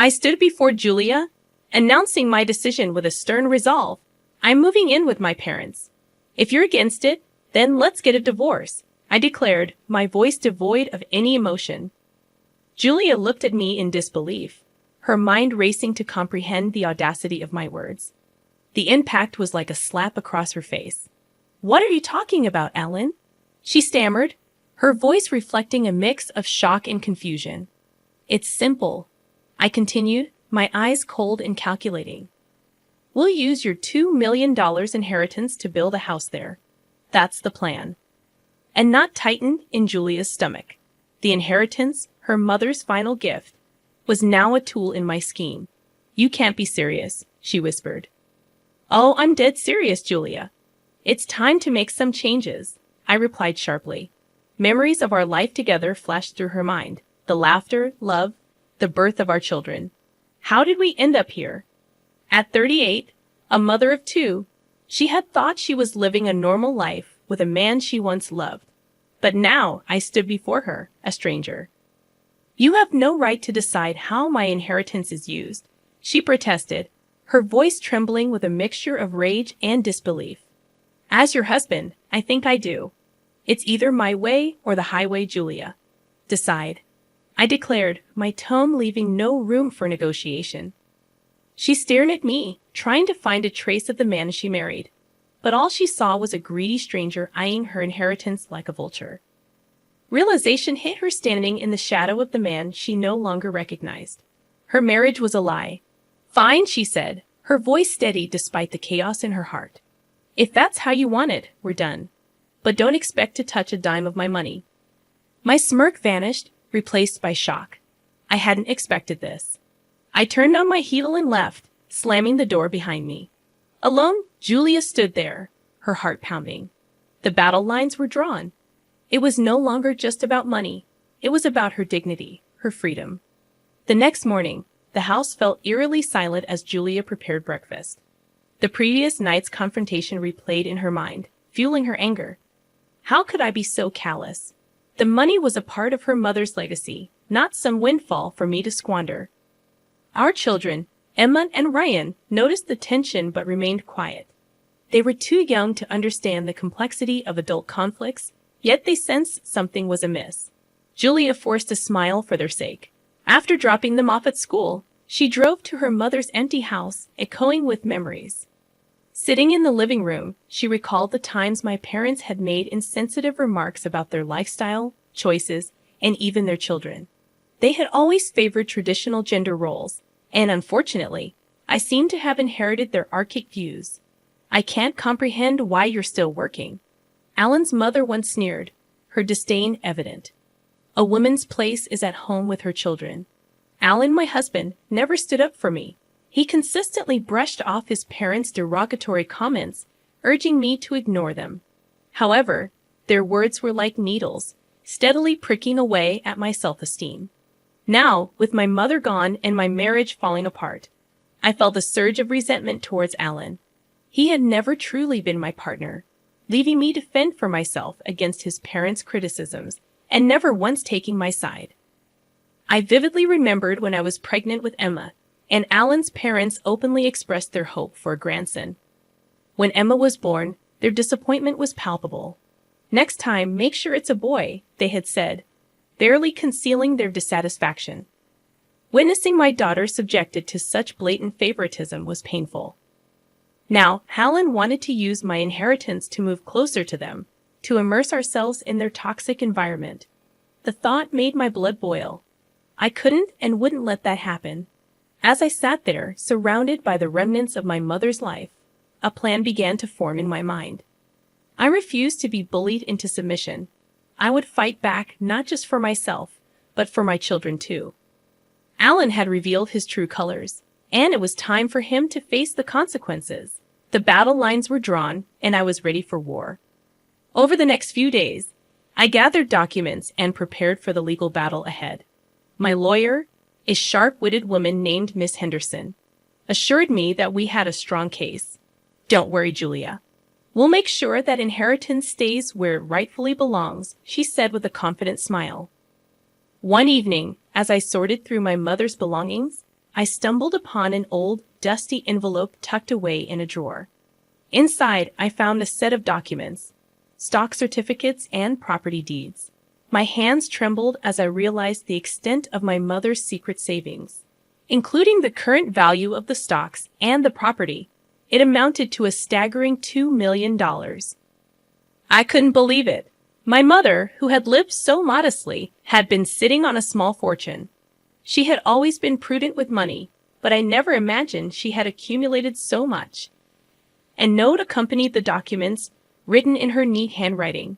I stood before Julia, announcing my decision with a stern resolve. I'm moving in with my parents. If you're against it, then let's get a divorce, I declared, my voice devoid of any emotion. Julia looked at me in disbelief, her mind racing to comprehend the audacity of my words. The impact was like a slap across her face. What are you talking about, Ellen? She stammered, her voice reflecting a mix of shock and confusion. It's simple, I continued, my eyes cold and calculating. We'll use your $2 million inheritance to build a house there. That's the plan. A knot tightened in Julia's stomach. The inheritance, her mother's final gift, was now a tool in my scheme. You can't be serious, she whispered. Oh, I'm dead serious, Julia. It's time to make some changes, I replied sharply. Memories of our life together flashed through her mind. The laughter, love, the birth of our children. How did we end up here? At 38, a mother of two, she had thought she was living a normal life with a man she once loved. But now I stood before her, a stranger. You have no right to decide how my inheritance is used, she protested, her voice trembling with a mixture of rage and disbelief. As your husband, I think I do. It's either my way or the highway, Julia. Decide, I declared, my tone leaving no room for negotiation. She stared at me, trying to find a trace of the man she married, but all she saw was a greedy stranger eyeing her inheritance like a vulture. Realization hit her standing in the shadow of the man she no longer recognized. Her marriage was a lie. Fine, she said, her voice steady despite the chaos in her heart. If that's how you want it, we're done. But don't expect to touch a dime of my money. My smirk vanished, replaced by shock. I hadn't expected this. I turned on my heel and left, slamming the door behind me. Alone, Julia stood there, her heart pounding. The battle lines were drawn. It was no longer just about money. It was about her dignity, her freedom. The next morning, the house felt eerily silent as Julia prepared breakfast. The previous night's confrontation replayed in her mind, fueling her anger. How could I be so callous? The money was a part of her mother's legacy, not some windfall for me to squander. Our children, Emma and Ryan, noticed the tension but remained quiet. They were too young to understand the complexity of adult conflicts, yet they sensed something was amiss. Julia forced a smile for their sake. After dropping them off at school, she drove to her mother's empty house, echoing with memories. Sitting in the living room, she recalled the times my parents had made insensitive remarks about their lifestyle, choices, and even their children. They had always favored traditional gender roles, and unfortunately, I seemed to have inherited their archaic views. I can't comprehend why you're still working, Alan's mother once sneered, her disdain evident. A woman's place is at home with her children. Alan, my husband, never stood up for me. He consistently brushed off his parents' derogatory comments, urging me to ignore them. However, their words were like needles, steadily pricking away at my self-esteem. Now, with my mother gone and my marriage falling apart, I felt a surge of resentment towards Alan. He had never truly been my partner, leaving me to fend for myself against his parents' criticisms and never once taking my side. I vividly remembered when I was pregnant with Emma, and Alan's parents openly expressed their hope for a grandson. When Emma was born, their disappointment was palpable. Next time, make sure it's a boy, they had said, barely concealing their dissatisfaction. Witnessing my daughter subjected to such blatant favoritism was painful. Now, Alan wanted to use my inheritance to move closer to them, to immerse ourselves in their toxic environment. The thought made my blood boil. I couldn't and wouldn't let that happen. As I sat there, surrounded by the remnants of my mother's life, a plan began to form in my mind. I refused to be bullied into submission. I would fight back not just for myself, but for my children too. Alan had revealed his true colors, and it was time for him to face the consequences. The battle lines were drawn, and I was ready for war. Over the next few days, I gathered documents and prepared for the legal battle ahead. My lawyer, a sharp-witted woman named Miss Henderson, assured me that we had a strong case. Don't worry, Julia. We'll make sure that inheritance stays where it rightfully belongs, she said with a confident smile. One evening, as I sorted through my mother's belongings, I stumbled upon an old, dusty envelope tucked away in a drawer. Inside, I found a set of documents, stock certificates, and property deeds. My hands trembled as I realized the extent of my mother's secret savings. Including the current value of the stocks and the property, it amounted to a staggering $2 million. I couldn't believe it. My mother, who had lived so modestly, had been sitting on a small fortune. She had always been prudent with money, but I never imagined she had accumulated so much. A note accompanied the documents, written in her neat handwriting.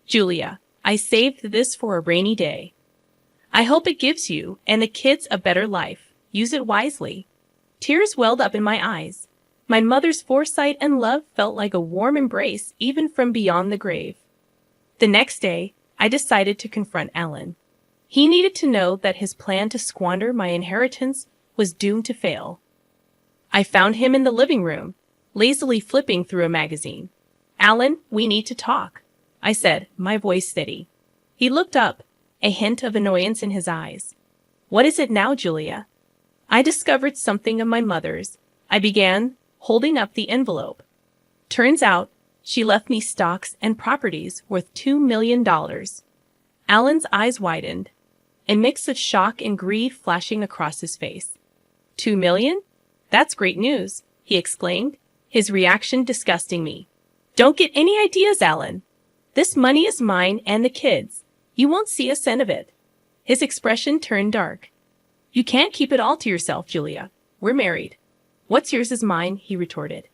Julia, I saved this for a rainy day. I hope it gives you and the kids a better life. Use it wisely. Tears welled up in my eyes. My mother's foresight and love felt like a warm embrace even from beyond the grave. The next day, I decided to confront Alan. He needed to know that his plan to squander my inheritance was doomed to fail. I found him in the living room, lazily flipping through a magazine. Alan, we need to talk, I said, my voice steady. He looked up, a hint of annoyance in his eyes. What is it now, Julia? I discovered something of my mother's. I began, holding up the envelope. Turns out, she left me stocks and properties worth $2 million. Alan's eyes widened, a mix of shock and greed flashing across his face. $2 million? That's great news, he exclaimed, his reaction disgusting me. Don't get any ideas, Alan. This money is mine and the kids. You won't see a cent of it. His expression turned dark. You can't keep it all to yourself, Julia. We're married. What's yours is mine, he retorted.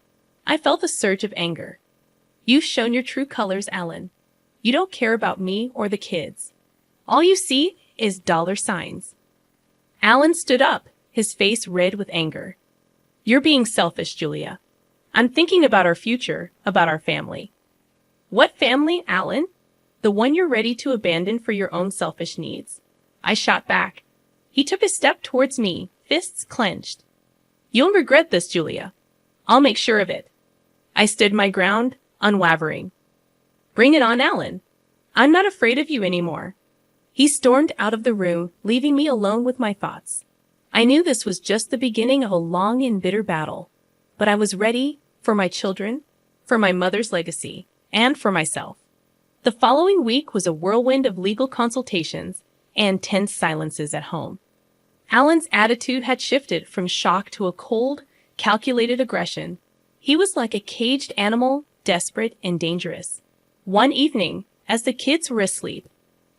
I felt a surge of anger. You've shown your true colors, Alan. You don't care about me or the kids. All you see is dollar signs. Alan stood up, his face red with anger. You're being selfish, Julia. I'm thinking about our future, about our family. What family, Alan? The one you're ready to abandon for your own selfish needs. I shot back. He took a step towards me, fists clenched. You'll regret this, Julia. I'll make sure of it. I stood my ground, unwavering. Bring it on, Alan. I'm not afraid of you anymore. He stormed out of the room, leaving me alone with my thoughts. I knew this was just the beginning of a long and bitter battle, but I was ready for my children, for my mother's legacy, and for myself. The following week was a whirlwind of legal consultations and tense silences at home. Alan's attitude had shifted from shock to a cold, calculated aggression. He was like a caged animal, desperate and dangerous. One evening, as the kids were asleep,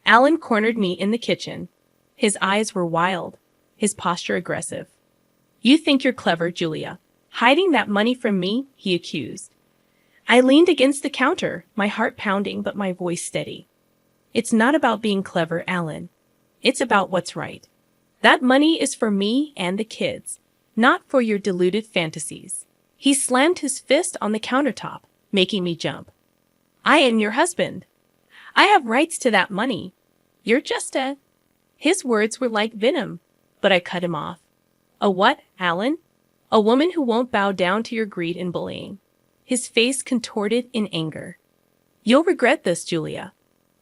Alan cornered me in the kitchen. His eyes were wild, his posture aggressive. You think you're clever, Julia. Hiding that money from me, he accused. I leaned against the counter, my heart pounding but my voice steady. It's not about being clever, Alan. It's about what's right. That money is for me and the kids, not for your deluded fantasies. He slammed his fist on the countertop, making me jump. I am your husband. I have rights to that money. You're just a... His words were like venom, but I cut him off. A what, Alan? A woman who won't bow down to your greed and bullying. His face contorted in anger. You'll regret this, Julia.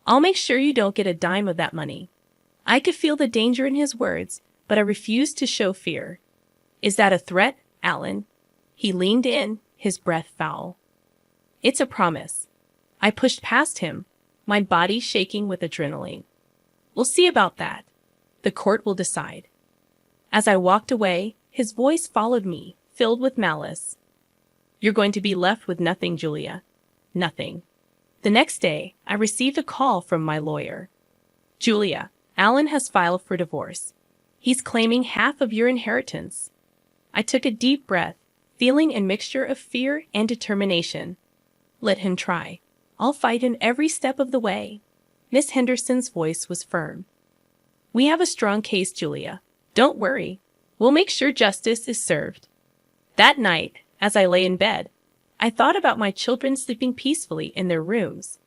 I'll make sure you don't get a dime of that money. I could feel the danger in his words, but I refused to show fear. Is that a threat, Alan? He leaned in, his breath foul. It's a promise. I pushed past him, my body shaking with adrenaline. We'll see about that. The court will decide. As I walked away, his voice followed me, filled with malice. You're going to be left with nothing, Julia. Nothing. The next day, I received a call from my lawyer. Julia, Alan has filed for divorce. He's claiming half of your inheritance. I took a deep breath, feeling a mixture of fear and determination. Let him try. I'll fight him every step of the way. Miss Henderson's voice was firm. We have a strong case, Julia. Don't worry. We'll make sure justice is served. That night, as I lay in bed, I thought about my children sleeping peacefully in their rooms.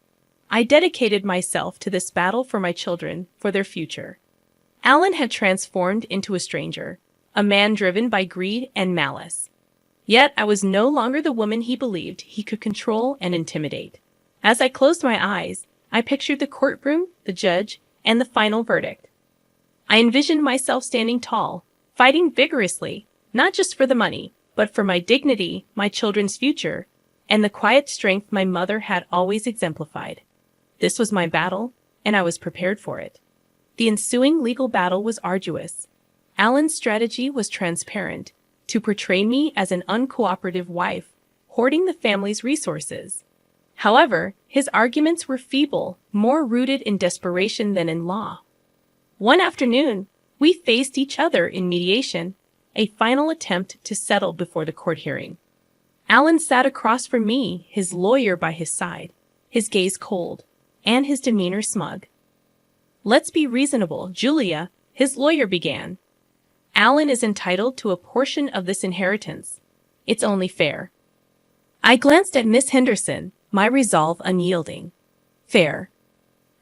I dedicated myself to this battle for my children, for their future. Alan had transformed into a stranger, a man driven by greed and malice. Yet I was no longer the woman he believed he could control and intimidate. As I closed my eyes, I pictured the courtroom, the judge, and the final verdict. I envisioned myself standing tall, fighting vigorously, not just for the money, but for my dignity, my children's future, and the quiet strength my mother had always exemplified. This was my battle, and I was prepared for it. The ensuing legal battle was arduous. Alan's strategy was transparent, to portray me as an uncooperative wife, hoarding the family's resources. However, his arguments were feeble, more rooted in desperation than in law. One afternoon, we faced each other in mediation, a final attempt to settle before the court hearing. Alan sat across from me, his lawyer by his side, his gaze cold, and his demeanor smug. "Let's be reasonable, Julia," his lawyer began. "Alan is entitled to a portion of this inheritance. It's only fair." I glanced at Miss Henderson, my resolve unyielding. Fair.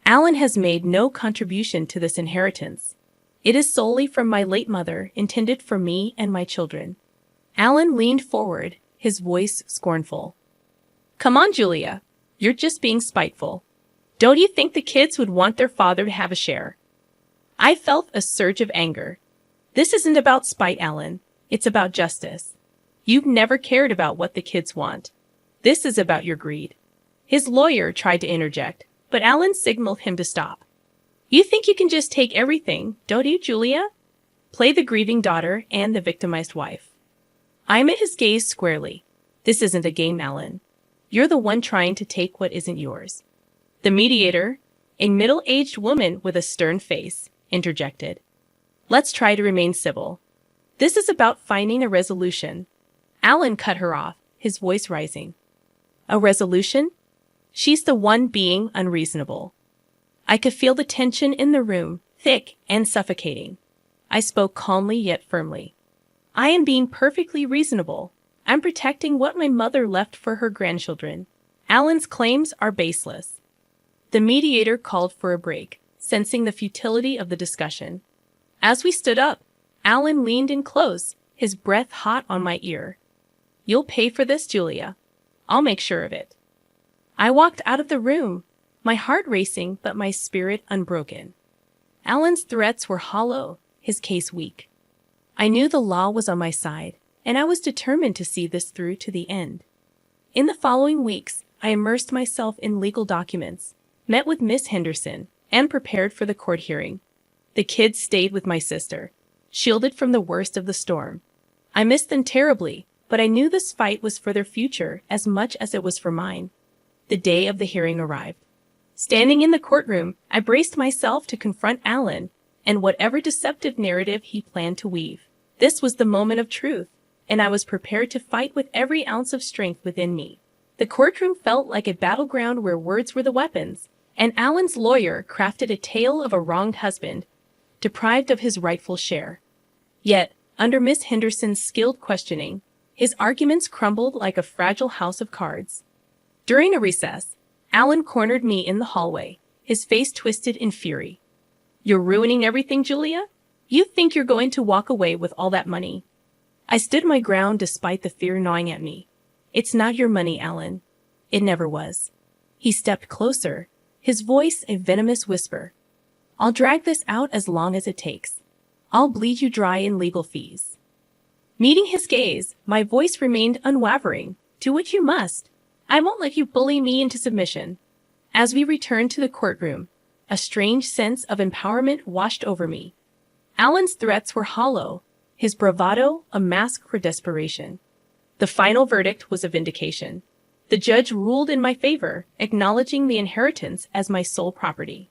Alan has made no contribution to this inheritance. It is solely from my late mother, intended for me and my children. Alan leaned forward, his voice scornful. "Come on, Julia. You're just being spiteful. Don't you think the kids would want their father to have a share?" I felt a surge of anger. "This isn't about spite, Alan. It's about justice. You've never cared about what the kids want. This is about your greed." His lawyer tried to interject, but Alan signaled him to stop. "You think you can just take everything, don't you, Julia? Play the grieving daughter and the victimized wife." I met his gaze squarely. "This isn't a game, Alan. You're the one trying to take what isn't yours." The mediator, a middle-aged woman with a stern face, interjected. "Let's try to remain civil. This is about finding a resolution." Alan cut her off, his voice rising. "A resolution? She's the one being unreasonable." I could feel the tension in the room, thick and suffocating. I spoke calmly yet firmly. "I am being perfectly reasonable. I'm protecting what my mother left for her grandchildren. Alan's claims are baseless." The mediator called for a break, sensing the futility of the discussion. As we stood up, Alan leaned in close, his breath hot on my ear. "You'll pay for this, Julia. I'll make sure of it." I walked out of the room, my heart racing but my spirit unbroken. Alan's threats were hollow, his case weak. I knew the law was on my side, and I was determined to see this through to the end. In the following weeks, I immersed myself in legal documents, met with Miss Henderson, and prepared for the court hearing. The kids stayed with my sister, shielded from the worst of the storm. I missed them terribly, but I knew this fight was for their future as much as it was for mine. The day of the hearing arrived. Standing in the courtroom, I braced myself to confront Alan and whatever deceptive narrative he planned to weave. This was the moment of truth, and I was prepared to fight with every ounce of strength within me. The courtroom felt like a battleground where words were the weapons, and Alan's lawyer crafted a tale of a wronged husband, deprived of his rightful share. Yet, under Miss Henderson's skilled questioning, his arguments crumbled like a fragile house of cards. During a recess, Alan cornered me in the hallway, his face twisted in fury. "You're ruining everything, Julia? You think you're going to walk away with all that money?" I stood my ground despite the fear gnawing at me. "It's not your money, Alan. It never was." He stepped closer, his voice a venomous whisper. "I'll drag this out as long as it takes. I'll bleed you dry in legal fees." Meeting his gaze, my voice remained unwavering. "Do what you must. I won't let you bully me into submission." As we returned to the courtroom, a strange sense of empowerment washed over me. Alan's threats were hollow, his bravado a mask for desperation. The final verdict was a vindication. The judge ruled in my favor, acknowledging the inheritance as my sole property.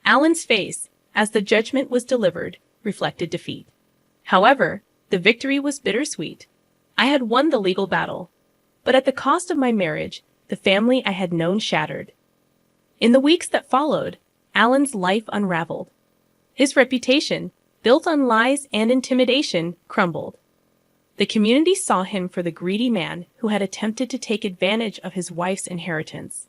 Alan's face, as the judgment was delivered, reflected defeat. However, the victory was bittersweet. I had won the legal battle, but at the cost of my marriage, the family I had known shattered. In the weeks that followed, Alan's life unraveled. His reputation, built on lies and intimidation, crumbled. The community saw him for the greedy man who had attempted to take advantage of his wife's inheritance.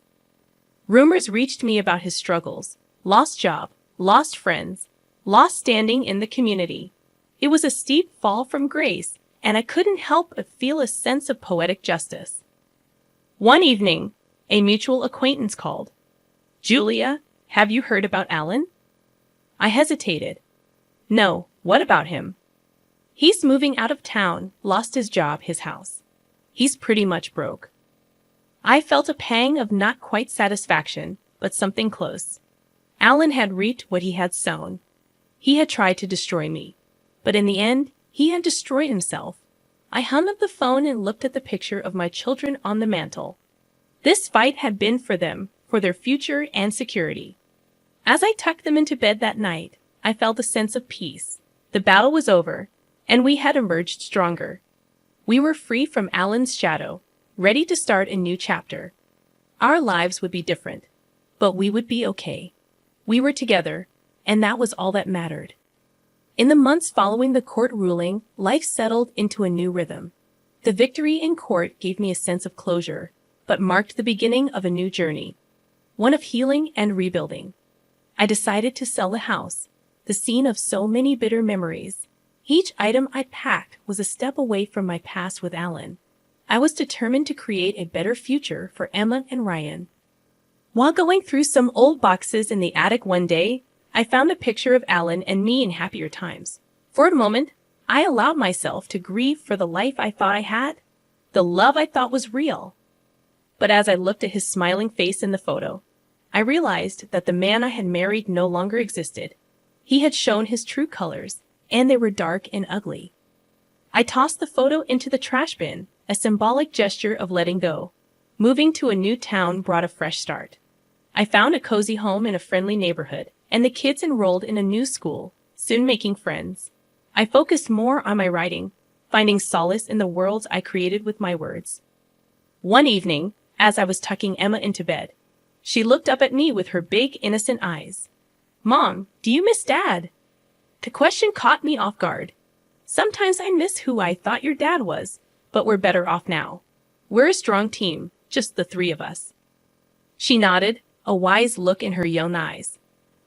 Rumors reached me about his struggles, lost job, lost friends, lost standing in the community. It was a steep fall from grace, and I couldn't help but feel a sense of poetic justice. One evening, a mutual acquaintance called. "Julia, have you heard about Alan?" I hesitated. "No, what about him?" He's moving out of town, lost his job, his house. He's pretty much broke. I felt a pang of not quite satisfaction, but something close. Alan had reaped what he had sown. He had tried to destroy me. But in the end, he had destroyed himself. I hung up the phone and looked at the picture of my children on the mantel. This fight had been for them, for their future and security. As I tucked them into bed that night, I felt a sense of peace. The battle was over, and we had emerged stronger. We were free from Alan's shadow, ready to start a new chapter. Our lives would be different, but we would be okay. We were together, and that was all that mattered. In the months following the court ruling, life settled into a new rhythm. The victory in court gave me a sense of closure, but marked the beginning of a new journey, one of healing and rebuilding. I decided to sell the house, the scene of so many bitter memories. Each item I packed was a step away from my past with Alan. I was determined to create a better future for Emma and Ryan. While going through some old boxes in the attic one day, I found a picture of Alan and me in happier times. For a moment, I allowed myself to grieve for the life I thought I had, the love I thought was real. But as I looked at his smiling face in the photo, I realized that the man I had married no longer existed. He had shown his true colors, and they were dark and ugly. I tossed the photo into the trash bin, a symbolic gesture of letting go. Moving to a new town brought a fresh start. I found a cozy home in a friendly neighborhood, and the kids enrolled in a new school, soon making friends. I focused more on my writing, finding solace in the worlds I created with my words. One evening, as I was tucking Emma into bed, she looked up at me with her big, innocent eyes. "Mom, do you miss Dad?" The question caught me off guard. Sometimes I miss who I thought your dad was, but we're better off now. We're a strong team, just the three of us. She nodded, a wise look in her young eyes.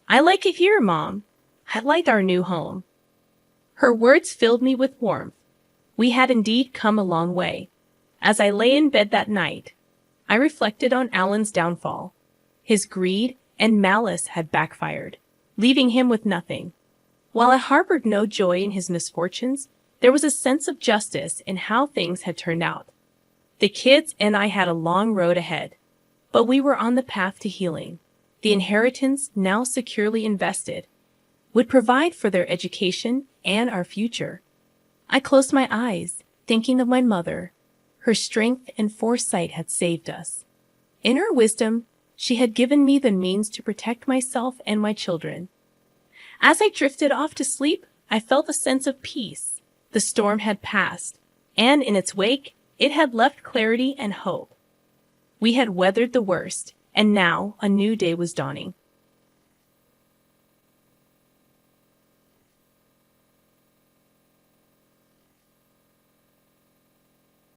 "I like it here, Mom. I like our new home." Her words filled me with warmth. We had indeed come a long way. As I lay in bed that night, I reflected on Alan's downfall. His greed and malice had backfired, leaving him with nothing. While I harbored no joy in his misfortunes, there was a sense of justice in how things had turned out. The kids and I had a long road ahead, but we were on the path to healing. The inheritance, now securely invested, would provide for their education and our future. I closed my eyes, thinking of my mother. Her strength and foresight had saved us. In her wisdom, she had given me the means to protect myself and my children. As I drifted off to sleep, I felt a sense of peace. The storm had passed, and in its wake, it had left clarity and hope. We had weathered the worst, and now a new day was dawning.